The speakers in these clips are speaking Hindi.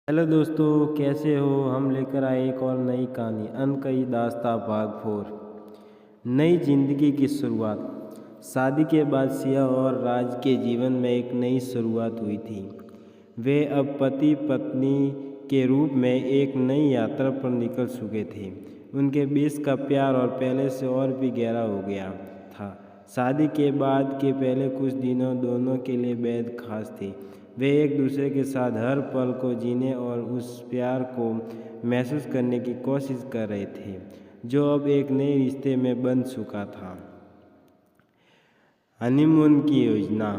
हेलो दोस्तों, कैसे हो। हम लेकर आए एक और नई कहानी अनकही दास्तां भाग 4। नई जिंदगी की शुरुआत। शादी के बाद सिया और राज के जीवन में एक नई शुरुआत हुई थी। वे अब पति पत्नी के रूप में एक नई यात्रा पर निकल चुके थे। उनके बीच का प्यार और पहले से और भी गहरा हो गया था। शादी के बाद के पहले कुछ दिनों दोनों के लिए बेहद खास थे। वे एक दूसरे के साथ हर पल को जीने और उस प्यार को महसूस करने की कोशिश कर रहे थे जो अब एक नए रिश्ते में बन चुका था। हनीमून की योजना।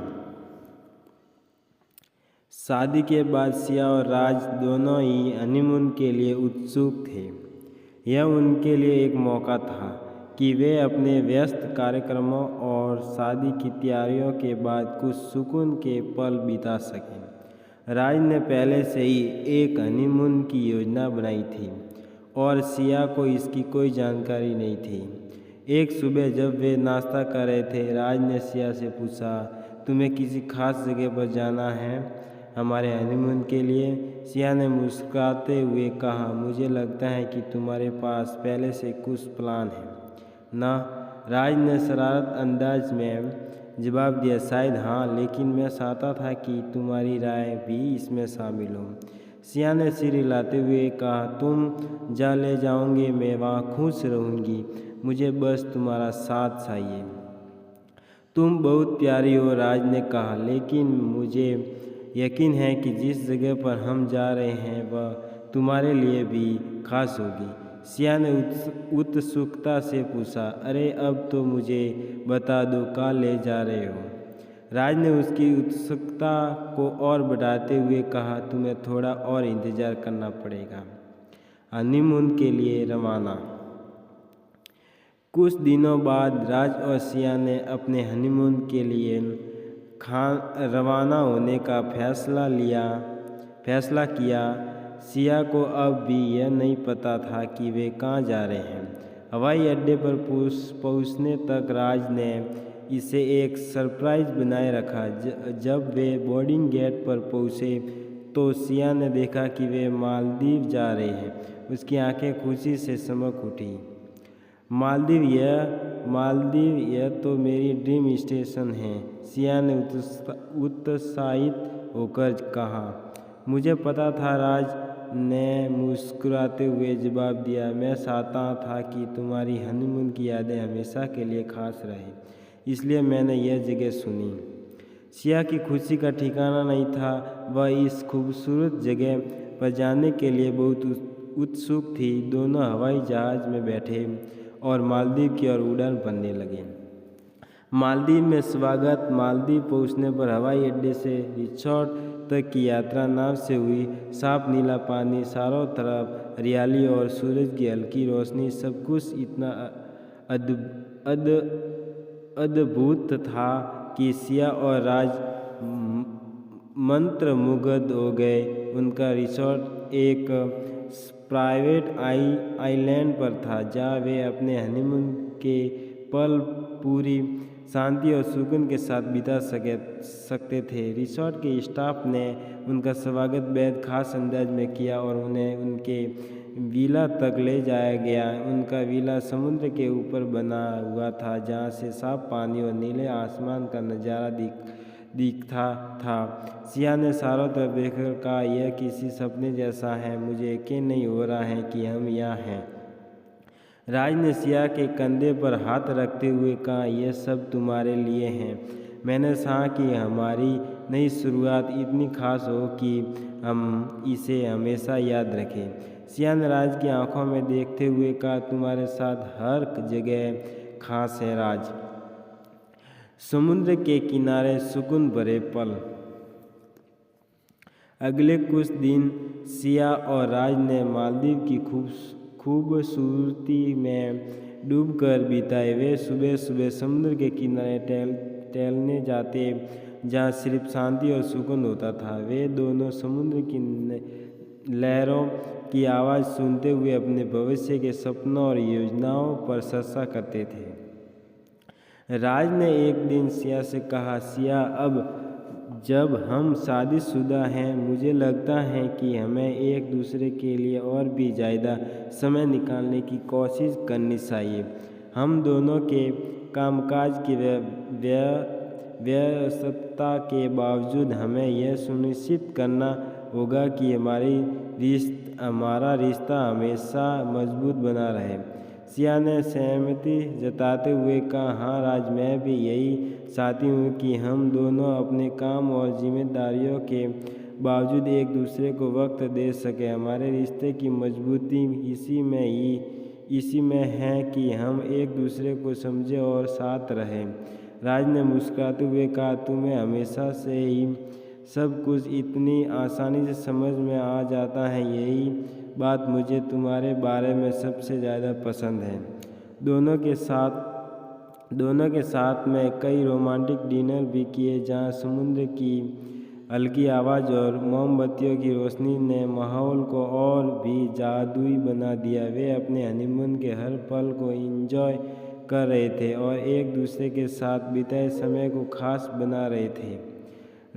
शादी के बाद सिया और राज दोनों ही हनीमून के लिए उत्सुक थे। यह उनके लिए एक मौका था कि वे अपने व्यस्त कार्यक्रमों और शादी की तैयारियों के बाद कुछ सुकून के पल बिता सकें। राज ने पहले से ही एक हनीमून की योजना बनाई थी और सिया को इसकी कोई जानकारी नहीं थी। एक सुबह जब वे नाश्ता कर रहे थे, राज ने सिया से पूछा, तुम्हें किसी खास जगह पर जाना है हमारे हनीमून के लिए? सिया ने मुस्कुराते हुए कहा, मुझे लगता है कि तुम्हारे पास पहले से कुछ प्लान है ना? राज ने शरारत अंदाज में जवाब दिया, शायद हाँ, लेकिन मैं चाहता था कि तुम्हारी राय भी इसमें शामिल हो। सिया ने सिर हिलाते हुए कहा, तुम जहाँ ले जाओगे मैं वहाँ खुश रहूँगी, मुझे बस तुम्हारा साथ चाहिए। तुम बहुत प्यारी हो, राज ने कहा, लेकिन मुझे यकीन है कि जिस जगह पर हम जा रहे हैं वह तुम्हारे लिए भी खास होगी। सिया ने उत्सुकता से पूछा, अरे अब तो मुझे बता दो, कहाँ ले जा रहे हो? राज ने उसकी उत्सुकता को और बढ़ाते हुए कहा, तुम्हें थोड़ा और इंतजार करना पड़ेगा। हनीमून के लिए रवाना। कुछ दिनों बाद राज और सिया ने अपने हनीमून के लिए रवाना होने का फैसला किया। सिया को अब भी यह नहीं पता था कि वे कहाँ जा रहे हैं। हवाई अड्डे पर पहुँचने तक राज ने इसे एक सरप्राइज बनाए रखा। जब वे बोर्डिंग गेट पर पहुँचे तो सिया ने देखा कि वे मालदीव जा रहे हैं। उसकी आंखें खुशी से चमक उठी। मालदीव, यह तो मेरी ड्रीम स्टेशन है, सिया ने उत्साहित होकर कहा। मुझे पता था, राज ने मुस्कुराते हुए जवाब दिया, मैं चाहता था कि तुम्हारी हनीमून की यादें हमेशा के लिए खास रहे, इसलिए मैंने यह जगह चुनी। सिया की खुशी का ठिकाना नहीं था। वह इस खूबसूरत जगह पर जाने के लिए बहुत उत्सुक थी। दोनों हवाई जहाज में बैठे और मालदीव की ओर उड़ान भरने लगे। मालदीव में स्वागत। मालदीव पहुंचने पर हवाई अड्डे से रिसोर्ट तक की यात्रा नाव से हुई। साफ नीला पानी, चारों तरफ हरियाली और सूरज की हल्की रोशनी, सब कुछ इतना अद्भुत था कि सिया और राज मंत्रमुग्ध हो गए। उनका रिसोर्ट एक प्राइवेट आइलैंड पर था जहाँ वे अपने हनीमून के पल पूरी शांति और सुकून के साथ बिता सकते थे। रिसोर्ट के स्टाफ ने उनका स्वागत बेहद खास अंदाज में किया और उन्हें उनके विला तक ले जाया गया। उनका विला समुद्र के ऊपर बना हुआ था जहाँ से साफ पानी और नीले आसमान का नज़ारा दिखता था। सिया ने चारों तरफ देखकर कहा, यह किसी सपने जैसा है, मुझे यकीन नहीं हो रहा है कि हम यहाँ हैं। राज ने सिया के कंधे पर हाथ रखते हुए कहा, यह सब तुम्हारे लिए हैं। मैंने चाहा कि हमारी नई शुरुआत इतनी खास हो कि हम इसे हमेशा याद रखें। सिया ने राज की आंखों में देखते हुए कहा, तुम्हारे साथ हर जगह खास है राज। समुद्र के किनारे सुकून भरे पल। अगले कुछ दिन सिया और राज ने मालदीव की खूबसूरती में डूबकर बिताए। वे सुबह सुबह समुद्र के किनारे टहलने जाते जहाँ सिर्फ शांति और सुकून होता था। वे दोनों समुद्र की लहरों की आवाज़ सुनते हुए अपने भविष्य के सपनों और योजनाओं पर चर्चा करते थे। राज ने एक दिन सिया से कहा, सिया, अब जब हम शादीशुदा हैं, मुझे लगता है कि हमें एक दूसरे के लिए और भी ज़्यादा समय निकालने की कोशिश करनी चाहिए। हम दोनों के कामकाज की व्यस्तता के बावजूद हमें यह सुनिश्चित करना होगा कि हमारा रिश्ता हमेशा मजबूत बना रहे। सिया ने सहमति जताते हुए कहा, हाँ राज, मैं भी यही चाहती हूँ कि हम दोनों अपने काम और जिम्मेदारियों के बावजूद एक दूसरे को वक्त दे सकें। हमारे रिश्ते की मजबूती इसी में है कि हम एक दूसरे को समझें और साथ रहें। राज ने मुस्कुराते हुए कहा, तुम्हें हमेशा से ही सब कुछ इतनी आसानी से समझ में आ जाता है, यही बात मुझे तुम्हारे बारे में सबसे ज़्यादा पसंद है। दोनों के साथ में कई रोमांटिक डिनर भी किए जहाँ समुद्र की हल्की आवाज़ और मोमबत्तियों की रोशनी ने माहौल को और भी जादुई बना दिया। वे अपने हनीमून के हर पल को एंजॉय कर रहे थे और एक दूसरे के साथ बिताए समय को खास बना रहे थे।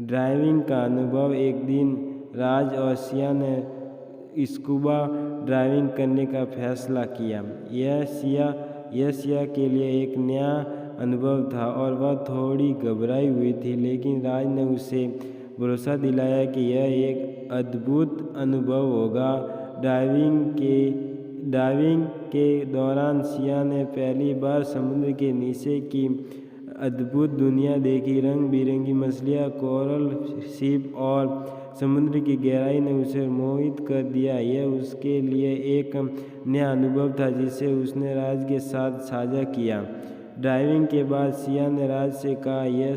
ड्राइविंग का अनुभव। एक दिन राज और सिया ने स्कूबा ड्राइविंग करने का फैसला किया। यह सिया के लिए एक नया अनुभव था और वह थोड़ी घबराई हुई थी, लेकिन राज ने उसे भरोसा दिलाया कि यह एक अद्भुत अनुभव होगा। ड्राइविंग के दौरान सिया ने पहली बार समुद्र के नीचे की अद्भुत दुनिया देखी। रंग बिरंगी मछलियाँ, कोरल रीफ और समुद्र की गहराई ने उसे मोहित कर दिया। यह उसके लिए एक नया अनुभव था जिसे उसने राज के साथ साझा किया। ड्राइविंग के बाद सिया ने राज से कहा, यह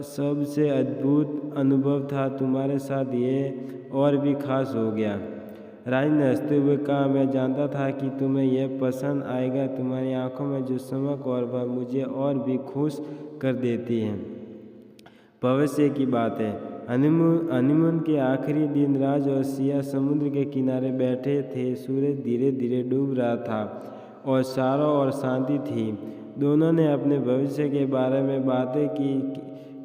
सबसे अद्भुत अनुभव था, तुम्हारे साथ यह और भी खास हो गया। राज ने हंसते हुए कहा, मैं जानता था कि तुम्हें यह पसंद आएगा। तुम्हारी आंखों में जो चमक और वह मुझे और भी खुश कर देती है। भविष्य की बात है। हनीमून के आखिरी दिन राज और सिया समुद्र के किनारे बैठे थे। सूरज धीरे धीरे डूब रहा था और चारों ओर शांति थी। दोनों ने अपने भविष्य के बारे में बातें की,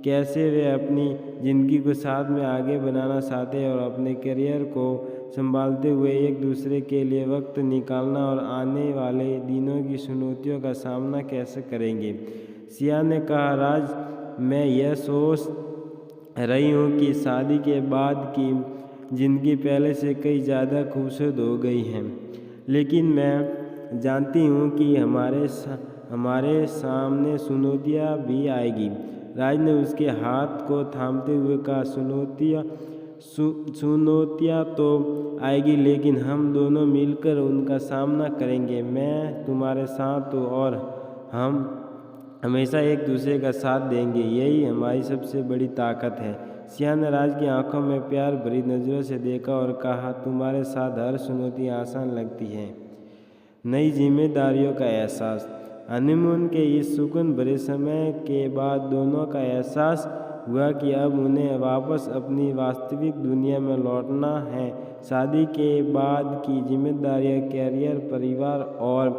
कैसे वे अपनी ज़िंदगी को साथ में आगे बनाना चाहते हैं और अपने करियर को संभालते हुए एक दूसरे के लिए वक्त निकालना और आने वाले दिनों की चुनौतियों का सामना कैसे करेंगे। सिया ने कहा, राज, मैं यह सोच रही हूँ कि शादी के बाद की ज़िंदगी पहले से कई ज़्यादा खूबसूरत हो गई है, लेकिन मैं जानती हूँ कि हमारे सामने चुनौतियाँ भी आएगी। राज ने उसके हाथ को थामते हुए कहा, चुनौतियाँ तो आएगी, लेकिन हम दोनों मिलकर उनका सामना करेंगे। मैं तुम्हारे साथ हूँ और हम हमेशा एक दूसरे का साथ देंगे। यही हमारी सबसे बड़ी ताकत है। सिया ने राज की आंखों में प्यार भरी नज़रों से देखा और कहा, तुम्हारे साथ हर चुनौती आसान लगती है। नई जिम्मेदारियों का एहसास। हनीमून के इस सुकून भरे समय के बाद दोनों का एहसास हुआ कि अब उन्हें वापस अपनी वास्तविक दुनिया में लौटना है। शादी के बाद की जिम्मेदारियां, कैरियर, परिवार और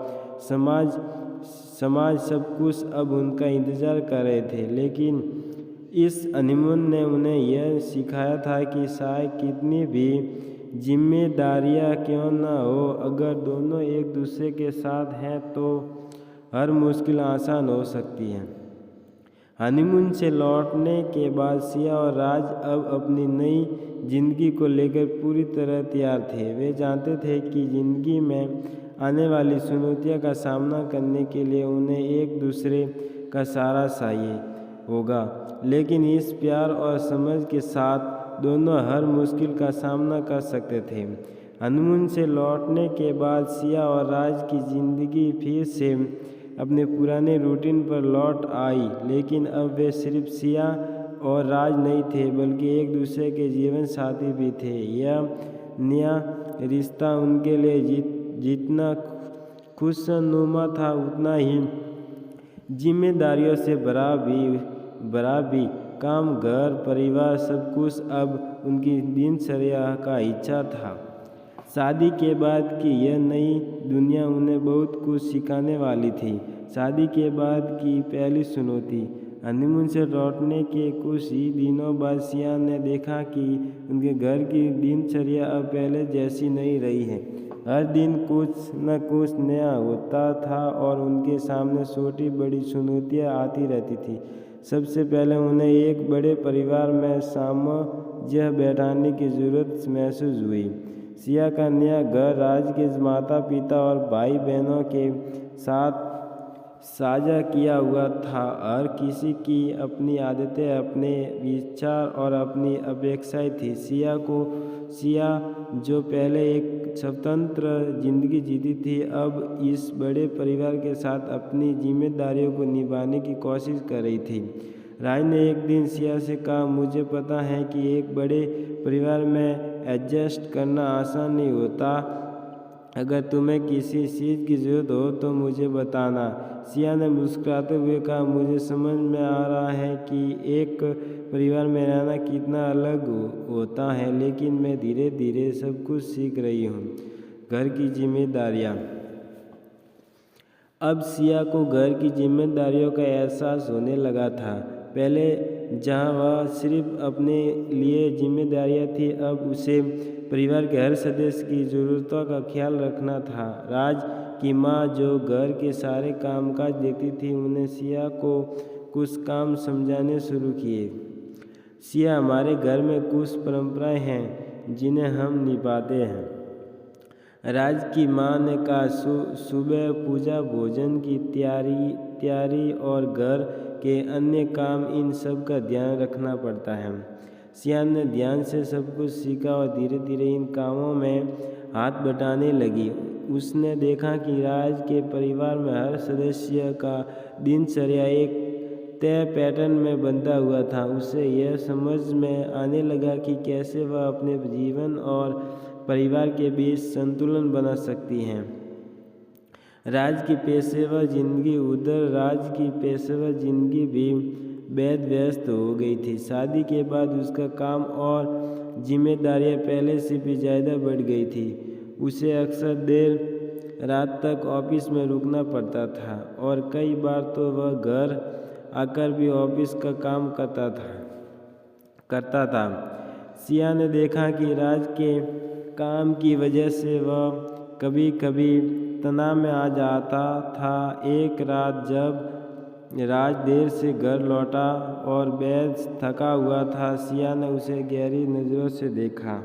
समाज सब कुछ अब उनका इंतज़ार कर रहे थे, लेकिन इस हनीमून ने उन्हें यह सिखाया था कि चाहे कितनी भी जिम्मेदारियां क्यों न हो, अगर दोनों एक दूसरे के साथ हैं तो हर मुश्किल आसान हो सकती है। हनीमून से लौटने के बाद सिया और राज अब अपनी नई जिंदगी को लेकर पूरी तरह तैयार थे। वे जानते थे कि जिंदगी में आने वाली चुनौतियों का सामना करने के लिए उन्हें एक दूसरे का सहारा चाहिए होगा, लेकिन इस प्यार और समझ के साथ दोनों हर मुश्किल का सामना कर सकते थे। हनीमून से लौटने के बाद सिया और राज की जिंदगी फिर से अपने पुराने रूटीन पर लौट आई, लेकिन अब वे सिर्फ सिया और राज नहीं थे, बल्कि एक दूसरे के जीवन साथी भी थे। यह नया रिश्ता उनके लिए जितना खुशनुमा था, उतना ही जिम्मेदारियों से भरा भी। काम, घर, परिवार सब कुछ अब उनकी दिनचर्या का हिस्सा था। शादी के बाद की यह नई दुनिया उन्हें बहुत कुछ सिखाने वाली थी। शादी के बाद की पहली चुनौती। हनीमून से लौटने के कुछ ही दिनों बाद सिया ने देखा कि उनके घर की दिनचर्या अब पहले जैसी नहीं रही है। हर दिन कुछ न कुछ नया होता था और उनके सामने छोटी बड़ी चुनौतियाँ आती रहती थी। सबसे पहले उन्हें एक बड़े परिवार में सामंजस्य बैठाने की ज़रूरत महसूस हुई। सिया का नया घर राज के माता पिता और भाई बहनों के साथ साझा किया हुआ था। हर किसी की अपनी आदतें, अपने विचार और अपनी अपेक्षाएं थी। सिया जो पहले एक स्वतंत्र जिंदगी जीती थी, अब इस बड़े परिवार के साथ अपनी जिम्मेदारियों को निभाने की कोशिश कर रही थी। राज ने एक दिन सिया से कहा, मुझे पता है कि एक बड़े परिवार में एडजस्ट करना आसान नहीं होता। अगर तुम्हें किसी चीज़ की ज़रूरत हो तो मुझे बताना। सिया ने मुस्कुराते हुए कहा, मुझे समझ में आ रहा है कि एक परिवार में रहना कितना अलग होता है, लेकिन मैं धीरे धीरे सब कुछ सीख रही हूँ। घर की जिम्मेदारियाँ। अब सिया को घर की जिम्मेदारियों का एहसास होने लगा था। पहले जहाँ वह सिर्फ अपने लिए जिम्मेदारियाँ थी, अब उसे परिवार के हर सदस्य की ज़रूरतों का ख्याल रखना था। राज की माँ जो घर के सारे कामकाज देखती थी, उन्हें सिया को कुछ काम समझाने शुरू किए। सिया, हमारे घर में कुछ परंपराएं हैं जिन्हें हम निभाते हैं। राज की माँ ने कहा, सुबह पूजा, भोजन की तैयारी और घर के अन्य काम, इन सब का ध्यान रखना पड़ता है। सिया ने ध्यान से सब कुछ सीखा और धीरे धीरे इन कामों में हाथ बटाने लगी। उसने देखा कि राज के परिवार में हर सदस्य का दिनचर्या एक तय पैटर्न में बंधा हुआ था। उसे यह समझ में आने लगा कि कैसे वह अपने जीवन और परिवार के बीच संतुलन बना सकती हैं। राज की पेशेवर जिंदगी उधर राज की पेशेवर जिंदगी भी बेहद व्यस्त हो गई थी। शादी के बाद उसका काम और जिम्मेदारियां पहले से भी ज़्यादा बढ़ गई थी। उसे अक्सर देर रात तक ऑफिस में रुकना पड़ता था और कई बार तो वह घर आकर भी ऑफिस का काम करता था। सिया ने देखा कि राज के काम की वजह से वह कभी कभी तनाव में आ जाता था। एक रात जब राज देर से घर लौटा और बेहद थका हुआ था, सिया ने उसे गहरी नज़रों से देखा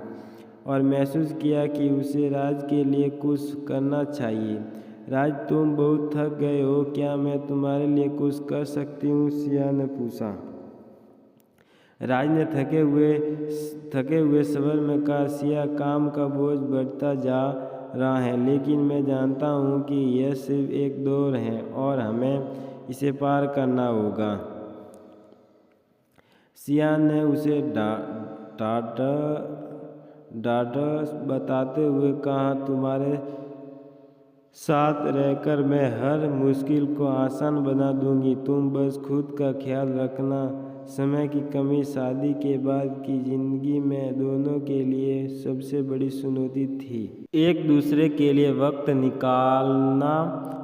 और महसूस किया कि उसे राज के लिए कुछ करना चाहिए। राज, तुम बहुत थक गए हो, क्या मैं तुम्हारे लिए कुछ कर सकती हूँ? सिया ने पूछा। राज ने थके हुए स्वर में कहा, सिया, काम का बोझ बढ़ता जा रहा है, लेकिन मैं जानता हूँ कि यह सिर्फ एक दौर है और हमें इसे पार करना होगा। सिया ने उसे ढाढ़स बताते हुए कहा, तुम्हारे साथ रहकर मैं हर मुश्किल को आसान बना दूंगी। तुम बस खुद का ख्याल रखना। समय की कमी शादी के बाद की जिंदगी में दोनों के लिए सबसे बड़ी चुनौती थी। एक दूसरे के लिए वक्त निकालना।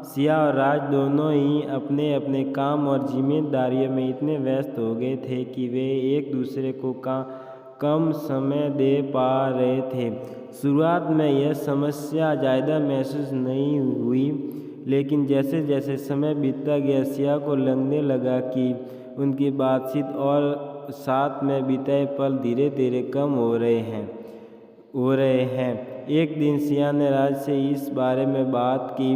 सिया और राज दोनों ही अपने अपने काम और जिम्मेदारियों में इतने व्यस्त हो गए थे कि वे एक दूसरे को कम समय दे पा रहे थे। शुरुआत में यह समस्या ज़्यादा महसूस नहीं हुई, लेकिन जैसे जैसे समय बीतता गया, सिया को लगने लगा कि उनकी बातचीत और साथ में बिताए पल धीरे धीरे कम हो रहे हैं। एक दिन सिया ने राज से इस बारे में बात की,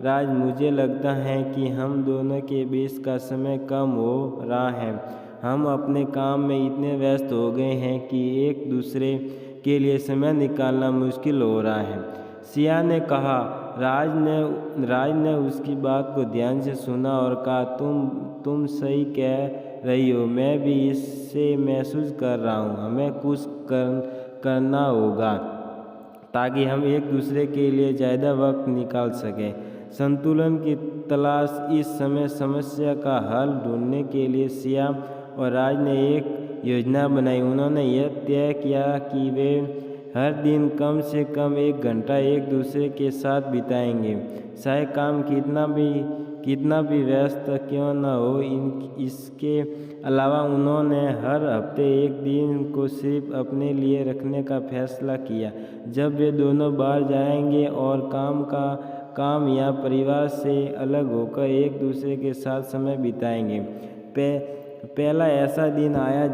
राज, मुझे लगता है कि हम दोनों के बीच का समय कम हो रहा है। हम अपने काम में इतने व्यस्त हो गए हैं कि एक दूसरे के लिए समय निकालना मुश्किल हो रहा है। सिया ने कहा। राज ने उसकी बात को ध्यान से सुना और कहा, तुम सही कह रही हो, मैं भी इससे महसूस कर रहा हूँ। हमें कुछ करना होगा ताकि हम एक दूसरे के लिए ज़्यादा वक्त निकाल सकें। संतुलन की तलाश। इस समय समस्या का हल ढूंढने के लिए सिया और राज ने एक योजना बनाई। उन्होंने यह तय किया कि वे हर दिन कम से कम 1 घंटा एक दूसरे के साथ बिताएंगे। चाहे काम कितना भी व्यस्त क्यों न हो। इसके अलावा उन्होंने हर हफ्ते एक दिन को सिर्फ अपने लिए रखने का फैसला किया, जब वे दोनों बाहर जाएंगे और काम या परिवार से अलग होकर एक दूसरे के साथ समय बिताएंगे। पहला ऐसा दिन आया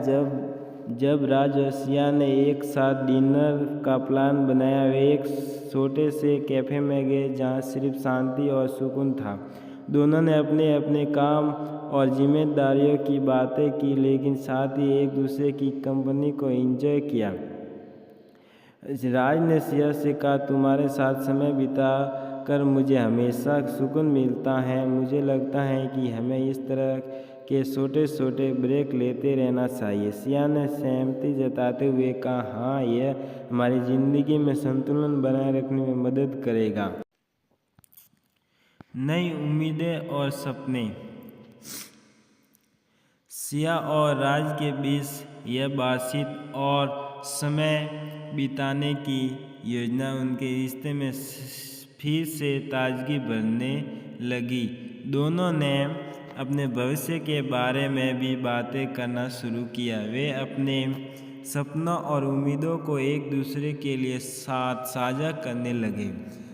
जब राज और सिया ने एक साथ डिनर का प्लान बनाया। वे एक छोटे से कैफ़े में गए जहाँ सिर्फ शांति और सुकून था। दोनों ने अपने अपने काम और जिम्मेदारियों की बातें की, लेकिन साथ ही एक दूसरे की कंपनी को एंजॉय किया। राज ने सिया से कहा, तुम्हारे साथ समय बिता कर मुझे हमेशा सुकून मिलता है। मुझे लगता है कि हमें इस तरह के छोटे छोटे ब्रेक लेते रहना चाहिए। सिया ने सहमति जताते हुए कहा, हाँ, यह हमारी ज़िंदगी में संतुलन बनाए रखने में मदद करेगा। नई उम्मीदें और सपने। सिया और राज के बीच यह बातचीत और समय बिताने की योजना उनके रिश्ते में फिर से ताजगी भरने लगी। दोनों ने अपने भविष्य के बारे में भी बातें करना शुरू किया। वे अपने सपनों और उम्मीदों को एक दूसरे के लिए साथ साझा करने लगे।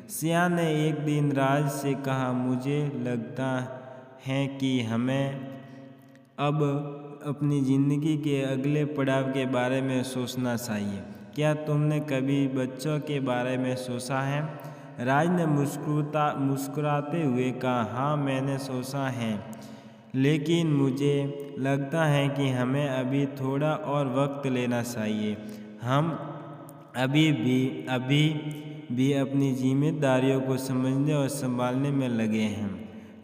सिया ने एक दिन राज से कहा, मुझे लगता है कि हमें अब अपनी ज़िंदगी के अगले पड़ाव के बारे में सोचना चाहिए। क्या तुमने कभी बच्चों के बारे में सोचा है? राज ने मुस्कुराते हुए कहा, हाँ, मैंने सोचा है, लेकिन मुझे लगता है कि हमें अभी थोड़ा और वक्त लेना चाहिए। हम अभी भी अपनी जिम्मेदारियों को समझने और संभालने में लगे हैं,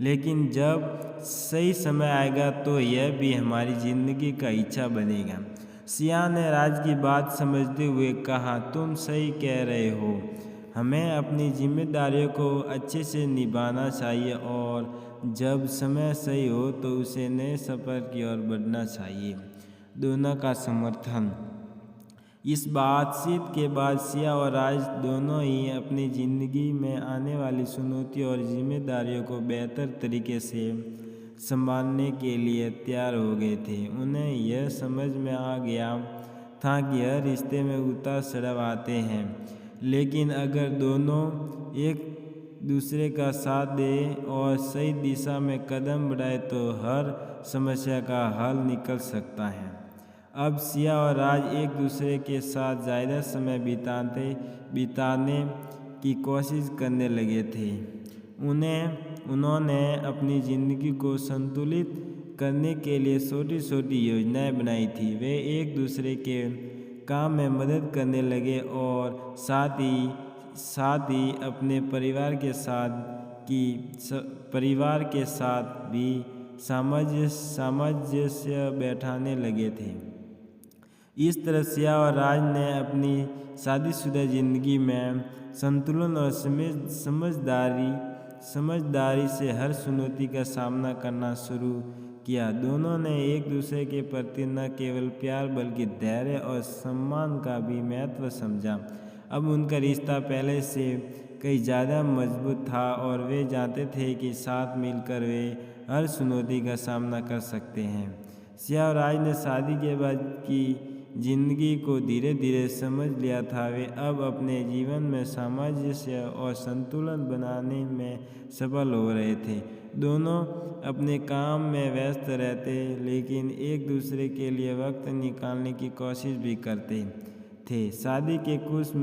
लेकिन जब सही समय आएगा तो यह भी हमारी ज़िंदगी का हिस्सा बनेगा। सिया ने राज की बात समझते हुए कहा, तुम सही कह रहे हो। हमें अपनी जिम्मेदारियों को अच्छे से निभाना चाहिए और जब समय सही हो तो उसे नए सफ़र की ओर बढ़ना चाहिए। दोनों का समर्थन। इस बातचीत के बाद सिया और राज दोनों ही अपनी ज़िंदगी में आने वाली चुनौतियों और जिम्मेदारियों को बेहतर तरीके से संभालने के लिए तैयार हो गए थे। उन्हें यह समझ में आ गया था कि हर रिश्ते में उतार चढ़ाव आते हैं, लेकिन अगर दोनों एक दूसरे का साथ दें और सही दिशा में कदम बढ़ाएं तो हर समस्या का हल निकल सकता है। अब सिया और राज एक दूसरे के साथ ज़्यादा समय बिताने की कोशिश करने लगे थे। उन्होंने अपनी ज़िंदगी को संतुलित करने के लिए छोटी छोटी योजनाएं बनाई थी। वे एक दूसरे के काम में मदद करने लगे और साथ ही अपने परिवार के साथ भी सामंजस्य बैठाने लगे थे। इस तरह सिया और राज ने अपनी शादीशुदा ज़िंदगी में संतुलन और समझदारी से हर चुनौती का सामना करना शुरू किया। दोनों ने एक दूसरे के प्रति न केवल प्यार बल्कि धैर्य और सम्मान का भी महत्व समझा। अब उनका रिश्ता पहले से कई ज़्यादा मजबूत था और वे जानते थे कि साथ मिलकर वे हर चुनौती का सामना कर सकते हैं। सिया और राज ने शादी के बाद की जिंदगी को धीरे धीरे समझ लिया था। वे अब अपने जीवन में सामंजस्य और संतुलन बनाने में सफल हो रहे थे। दोनों अपने काम में व्यस्त रहते, लेकिन एक दूसरे के लिए वक्त निकालने की कोशिश भी करते थे। शादी के कुछ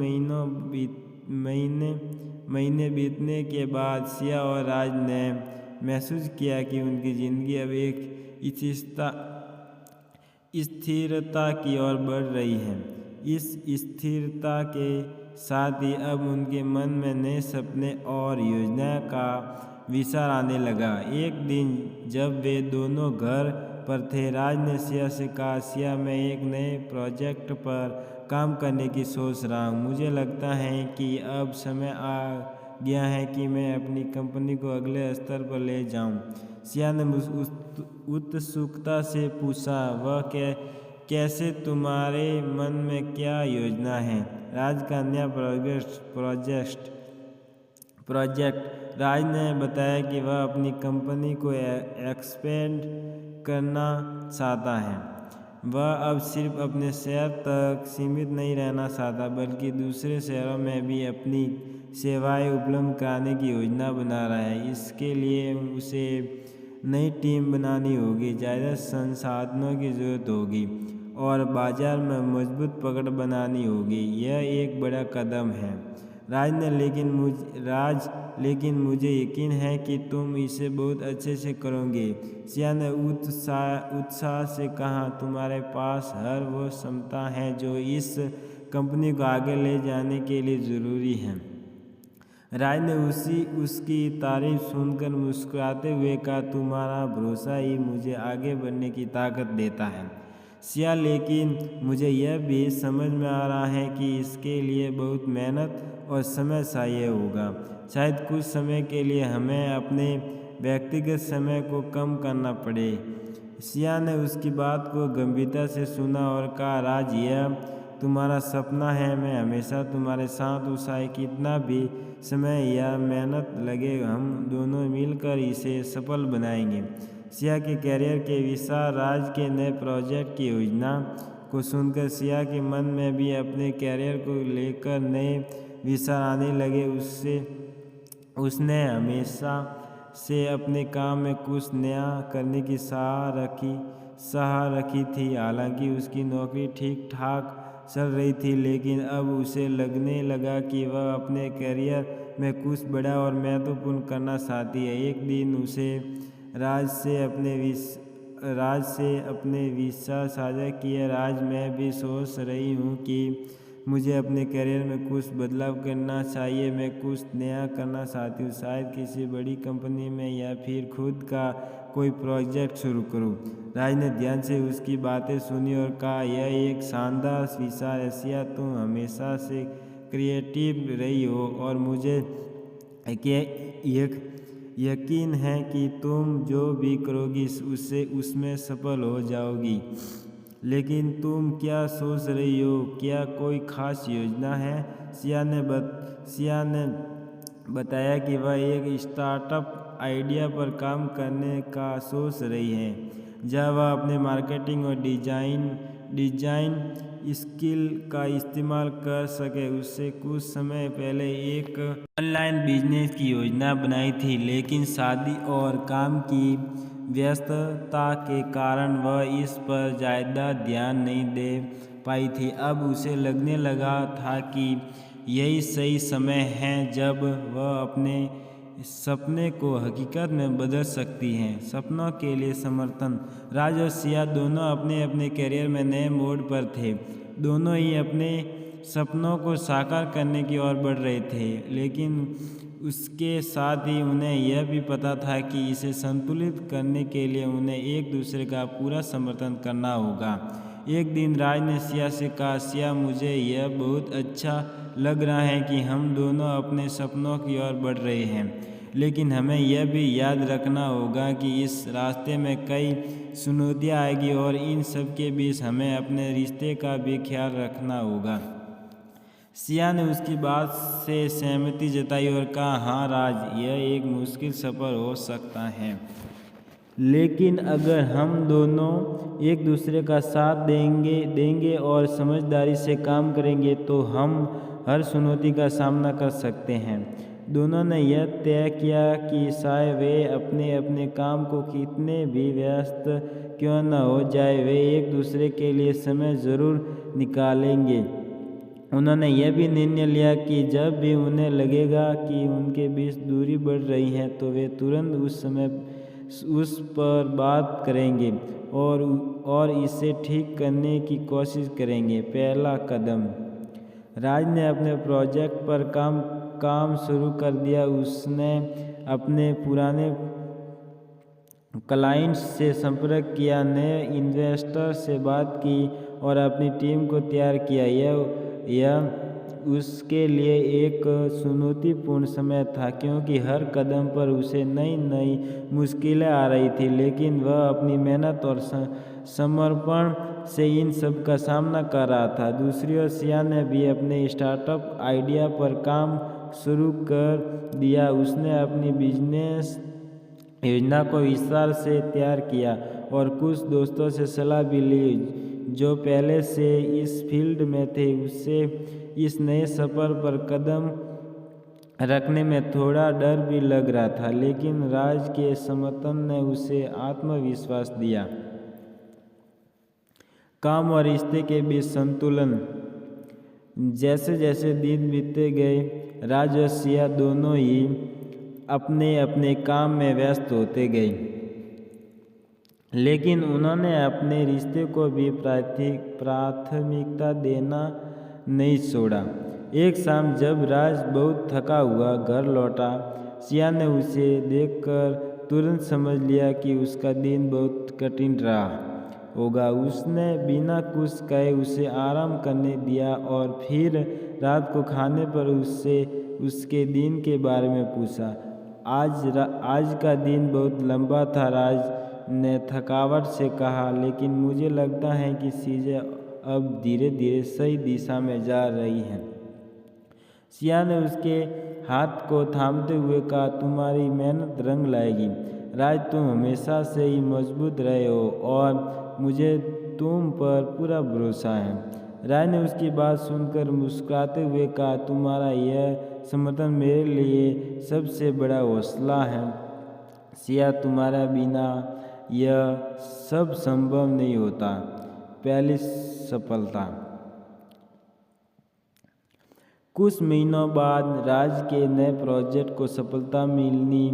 महीने बीतने के बाद सिया और राज ने महसूस किया कि उनकी ज़िंदगी अब एक स्थिरता की ओर बढ़ रही है। इस स्थिरता के साथ ही अब उनके मन में नए सपने और योजनाएं का विचार आने लगा। एक दिन जब वे दोनों घर पर थे, राज ने सिया से कहा, सिया, मैं एक नए प्रोजेक्ट पर काम करने की सोच रहा हूँ। मुझे लगता है कि अब समय आ गया है कि मैं अपनी कंपनी को अगले स्तर पर ले जाऊँ। सिया ने उत्सुकता से पूछा, वह कैसे? तुम्हारे मन प्रोजेक्ट। राज ने बताया कि वह अपनी कंपनी को एक्सपेंड करना चाहता है। वह अब सिर्फ अपने शहर तक सीमित नहीं रहना चाहता बल्कि दूसरे शहरों में भी अपनी सेवाएं उपलब्ध कराने की योजना बना रहा है। इसके लिए उसे नई टीम बनानी होगी, ज़्यादा संसाधनों की ज़रूरत होगी और बाज़ार में मजबूत पकड़ बनानी होगी। यह एक बड़ा कदम है लेकिन मुझे यकीन है कि तुम इसे बहुत अच्छे से करोगे। सिया ने उत्साह से कहा, तुम्हारे पास हर वो क्षमता है जो इस कंपनी को आगे ले जाने के लिए ज़रूरी है। राज ने उसकी तारीफ सुनकर मुस्कुराते हुए कहा, तुम्हारा भरोसा ही मुझे आगे बढ़ने की ताकत देता है सिया, लेकिन मुझे यह भी समझ में आ रहा है कि इसके लिए बहुत मेहनत और समय चाहिए होगा। शायद कुछ समय के लिए हमें अपने व्यक्तिगत समय को कम करना पड़े। सिया ने उसकी बात को गंभीरता से सुना और कहा, राज, यह तुम्हारा सपना है, मैं हमेशा तुम्हारे साथ हूँ। चाहे कितना भी समय या मेहनत लगे, हम दोनों मिलकर इसे सफल बनाएंगे। सिया के कैरियर के विस्तार, राज के नए प्रोजेक्ट की योजना को सुनकर सिया के मन में भी अपने कैरियर को लेकर नए विचार आने लगे। उसने हमेशा से अपने काम में कुछ नया करने की चाह रखी थी। हालांकि उसकी नौकरी ठीक ठाक चल रही थी, लेकिन अब उसे लगने लगा कि वह अपने करियर में कुछ बड़ा और महत्वपूर्ण करना चाहती है। एक दिन उसे राज से अपने विचार साझा किए। राज, मैं भी सोच रही हूँ कि मुझे अपने करियर में कुछ बदलाव करना चाहिए। मैं कुछ नया करना चाहती हूँ, शायद किसी बड़ी कंपनी में या फिर खुद का कोई प्रोजेक्ट शुरू करूँ। राज ने ध्यान से उसकी बातें सुनी और कहा, यह एक शानदार विचार है सिया, तुम हमेशा से क्रिएटिव रही हो और मुझे यकीन है कि तुम जो भी करोगी उसमें सफल हो जाओगी। लेकिन तुम क्या सोच रही हो? क्या कोई खास योजना है? सिया ने बताया कि वह एक स्टार्टअप आइडिया पर काम करने का सोच रही है, जहाँ वह अपने मार्केटिंग और डिजाइन स्किल का इस्तेमाल कर सके। उससे कुछ समय पहले एक ऑनलाइन बिजनेस की योजना बनाई थी, लेकिन शादी और काम की व्यस्तता के कारण वह इस पर ज़्यादा ध्यान नहीं दे पाई थी। अब उसे लगने लगा था कि यही सही समय है जब वह अपने सपने को हकीकत में बदल सकती हैं। सपनों के लिए समर्थन। राज और सिया दोनों अपने अपने करियर में नए मोड़ पर थे। दोनों ही अपने सपनों को साकार करने की ओर बढ़ रहे थे, लेकिन उसके साथ ही उन्हें यह भी पता था कि इसे संतुलित करने के लिए उन्हें एक दूसरे का पूरा समर्थन करना होगा। एक दिन राज ने सिया से कहा, सिया, मुझे यह बहुत अच्छा लग रहा है कि हम दोनों अपने सपनों की ओर बढ़ रहे हैं, लेकिन हमें यह भी याद रखना होगा कि इस रास्ते में कई चुनौतियाँ आएगी और इन सब के बीच हमें अपने रिश्ते का भी ख्याल रखना होगा। सिया ने उसकी बात से सहमति जताई और कहा, हाँ राज, यह एक मुश्किल सफ़र हो सकता है, लेकिन अगर हम दोनों एक दूसरे का साथ देंगे और समझदारी से काम करेंगे तो हम हर चुनौती का सामना कर सकते हैं। दोनों ने यह तय किया कि चाहे वे अपने अपने काम को कितने भी व्यस्त क्यों न हो जाए, वे एक दूसरे के लिए समय ज़रूर निकालेंगे। उन्होंने यह भी निर्णय लिया कि जब भी उन्हें लगेगा कि उनके बीच दूरी बढ़ रही है तो वे तुरंत उस पर बात करेंगे और इसे ठीक करने की कोशिश करेंगे। पहला कदम। राज ने अपने प्रोजेक्ट पर काम शुरू कर दिया। उसने अपने पुराने क्लाइंट्स से संपर्क किया, नए इन्वेस्टर से बात की और अपनी टीम को तैयार किया। यह उसके लिए एक चुनौतीपूर्ण समय था, क्योंकि हर कदम पर उसे नई मुश्किलें आ रही थी, लेकिन वह अपनी मेहनत और समर्पण से इन सब का सामना कर रहा था। दूसरी ओर सिया ने भी अपने स्टार्टअप आइडिया पर काम शुरू कर दिया। उसने अपनी बिजनेस योजना को विस्तार से तैयार किया और कुछ दोस्तों से सलाह भी ली जो पहले से इस फील्ड में थे। उससे इस नए सफ़र पर कदम रखने में थोड़ा डर भी लग रहा था, लेकिन राज के समर्थन ने उसे आत्मविश्वास दिया। काम और रिश्ते के बीच संतुलन। जैसे जैसे दिन बीतते गए, राज और सिया दोनों ही अपने अपने काम में व्यस्त होते गए, लेकिन उन्होंने अपने रिश्ते को भी प्राथमिकता देना नहीं छोड़ा। एक शाम जब राज बहुत थका हुआ घर लौटा, सिया ने उसे देखकर तुरंत समझ लिया कि उसका दिन बहुत कठिन रहा होगा। उसने बिना कुछ कहे उसे आराम करने दिया और फिर रात को खाने पर उससे उसके दिन के बारे में पूछा। आज का दिन बहुत लंबा था, राज ने थकावट से कहा, लेकिन मुझे लगता है कि चीज़ें अब धीरे धीरे सही दिशा में जा रही हैं। सिया ने उसके हाथ को थामते हुए कहा, तुम्हारी मेहनत रंग लाएगी राज, तुम हमेशा से ही मजबूत रहे हो और मुझे तुम पर पूरा भरोसा है। राज ने उसकी बात सुनकर मुस्कुराते हुए कहा, तुम्हारा यह समर्थन मेरे लिए सबसे बड़ा हौसला है सिया, तुम्हारे बिना यह सब संभव नहीं होता। पहली सफलता। कुछ महीनों बाद राज के नए प्रोजेक्ट को सफलता मिलनी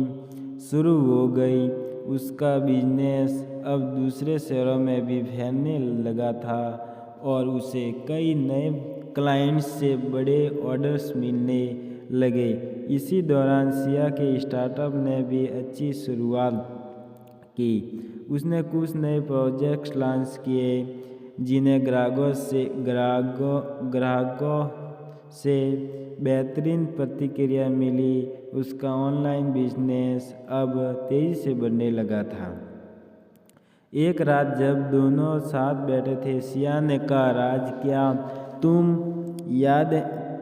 शुरू हो गई। उसका बिजनेस अब दूसरे शहरों में भी फैलने लगा था और उसे कई नए क्लाइंट्स से बड़े ऑर्डर्स मिलने लगे। इसी दौरान सिया के स्टार्टअप ने भी अच्छी शुरुआत की। उसने कुछ नए प्रोजेक्ट्स लॉन्च किए जिन्हें ग्राहकों से बेहतरीन प्रतिक्रिया मिली। उसका ऑनलाइन बिजनेस अब तेज़ी से बढ़ने लगा था। एक रात जब दोनों साथ बैठे थे, सिया ने कहा, राज, क्या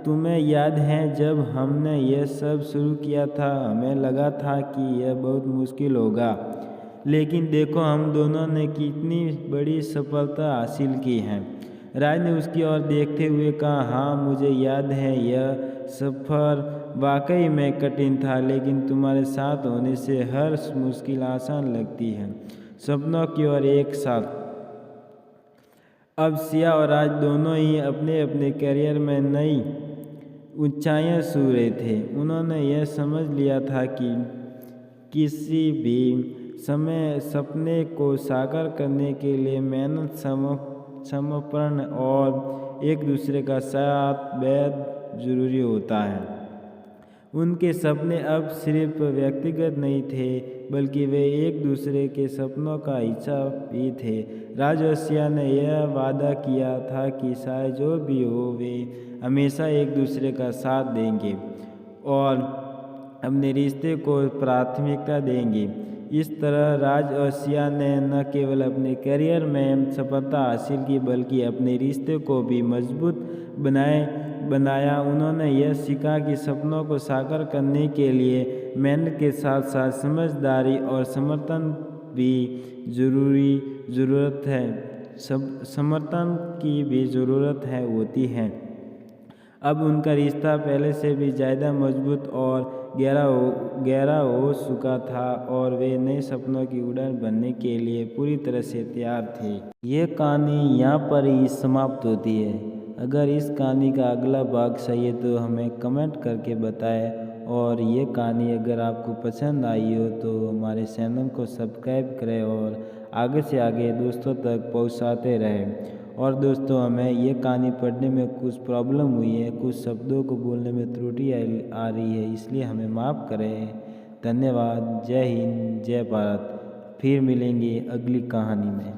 तुम्हें याद है जब हमने यह सब शुरू किया था? हमें लगा था कि यह बहुत मुश्किल होगा, लेकिन देखो हम दोनों ने कितनी बड़ी सफलता हासिल की है। राज ने उसकी ओर देखते हुए कहा, हाँ मुझे याद है, यह सफ़र वाकई में कठिन था, लेकिन तुम्हारे साथ होने से हर मुश्किल आसान लगती है। सपनों की ओर एक साथ। अब सिया और राज दोनों ही अपने अपने करियर में नई ऊंचाइयां छू रहे थे। उन्होंने यह समझ लिया था कि किसी भी समय सपने को साकार करने के लिए मेहनत, समर्पण और एक दूसरे का साथ बेहद ज़रूरी होता है। उनके सपने अब सिर्फ व्यक्तिगत नहीं थे, बल्कि वे एक दूसरे के सपनों का हिस्सा भी थे। राज और सिया ने यह वादा किया था कि चाहे जो भी हो, वे हमेशा एक दूसरे का साथ देंगे और अपने रिश्ते को प्राथमिकता देंगे। इस तरह राज और सिया ने न केवल अपने करियर में सफलता हासिल की, बल्कि अपने रिश्ते को भी मजबूत बनाया। उन्होंने यह सीखा कि सपनों को साकार करने के लिए मेहनत के साथ साथ समझदारी और समर्थन भी समर्थन की भी ज़रूरत होती है। अब उनका रिश्ता पहले से भी ज़्यादा मजबूत और गहरा हो चुका था और वे नए सपनों की उड़ान भरने के लिए पूरी तरह से तैयार थे। ये कहानी यहाँ पर ही समाप्त होती है। अगर इस कहानी का अगला भाग चाहिए तो हमें कमेंट करके बताएं, और ये कहानी अगर आपको पसंद आई हो तो हमारे चैनल को सब्सक्राइब करें और आगे से आगे दोस्तों तक पहुँचाते रहें। और दोस्तों, हमें ये कहानी पढ़ने में कुछ प्रॉब्लम हुई है, कुछ शब्दों को बोलने में त्रुटि आ रही है, इसलिए हमें माफ़ करें। धन्यवाद। जय हिंद, जय भारत। फिर मिलेंगे अगली कहानी में।